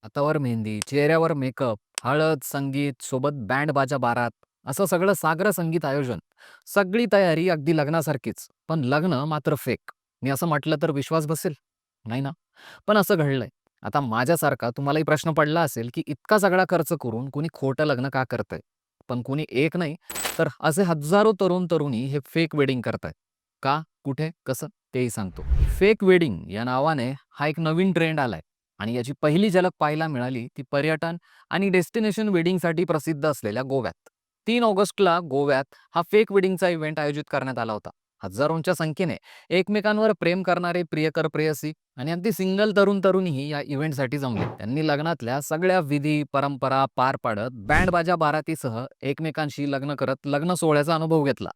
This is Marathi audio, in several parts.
हातावर मेहंदी, चेहऱ्यावर मेकअप, हळद, संगीत, सोबत बँड बाजा बारात, असं सगळं साग्र संगीत आयोजन. सगळी तयारी अगदी लग्नासारखीच. पण लग्न मात्र फेक. मी असं म्हटलं तर विश्वास बसेल? नाही ना. पण असं घडलंय. आता माझ्यासारखा तुम्हालाही प्रश्न पडला असेल, की इतका सगळा खर्च करून कुणी खोटं लग्न का करतंय? पण कुणी एक नाही, तर असे हजारो तरुण-तरुणी हे फेक वेडिंग करतायत. का? कुठे? कसं? तेही सांगतो. फेक वेडिंग या नावाने हा एक नवीन ट्रेंड आलाय. आणि याची पहिली झलक पाहायला मिळाली ती पर्यटन आणि डेस्टिनेशन वेडिंगसाठी प्रसिद्ध असलेल्या गोव्यात. 3 ऑगस्टला गोव्यात हा फेक वेडिंगचा इव्हेंट आयोजित करण्यात आला होता. हजारोंच्या संख्येने एकमेकांवर प्रेम करणारे प्रियकर प्रेयसी आणि अगदी सिंगल तरुण तरुणीही या इव्हेंटसाठी जमले. त्यांनी लग्नातल्या सगळ्या विधी परंपरा पार पाडत बँड बाजा बारातीसह एकमेकांशी लग्न करत लग्न सोहळ्याचा अनुभव घेतला.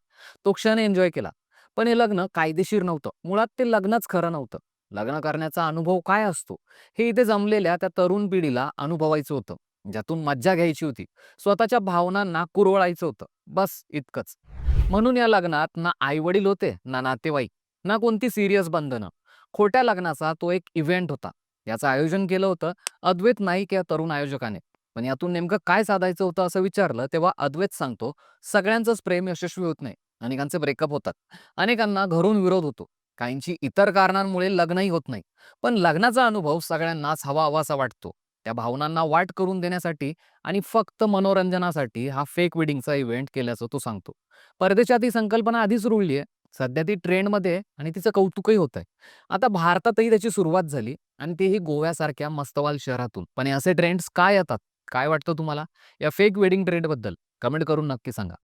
तो क्षण एन्जॉय केला. पण हे लग्न कायदेशीर नव्हतं. मुळात ते लग्नच खरं नव्हतं. लग्न करण्याचा अनुभव काय असतो हे इथे जमलेल्या त्या तरुण पिढीला अनुभवायचं होतं. ज्यातून मज्जा घ्यायची होती. स्वतःच्या भावनांना कुरवळायचं होतं. बस इतकंच. म्हणून या लग्नात ना आई-वडील होते, ना नातेवाईक, ना कोणती सीरियस बंधनं. खोट्या लग्नाचा तो एक इव्हेंट होता. याचं आयोजन केलं होतं अद्वैत नाईक या तरुण आयोजकाने. पण यातून नेमकं काय साधायचं होतं असं विचारलं तेव्हा अद्वैत सांगतो, सगळ्यांचंच प्रेम यशस्वी होत नाही. अनेकांचे ब्रेकअप होतात. अनेकांना घरून विरोध होतो. काहींची इतर कारणांमुळे लग्नही होत नाही. पण लग्नाचा अनुभव सगळ्यांनाच हवा-हवासा वाटतो. त्या भावनांना वाट करून देण्यासाठी आणि फक्त मनोरंजनासाठी हा फेक वेडिंगचा इव्हेंट केल्याचं तो सांगतो. परदेशात ही संकल्पना आधीच रुळली आहे. सध्या ती ट्रेंडमध्ये आहे आणि तिचं कौतुकही होतंय. आता भारतातही त्याची सुरुवात झाली आणि तेही गोव्यासारख्या मस्तवाल शहरातून. पण हे असे ट्रेंड्स का येतात? काय वाटतं तुम्हाला? या फेक वेडिंग ट्रेंडबद्दल? कमेंट करून नक्की सांगा.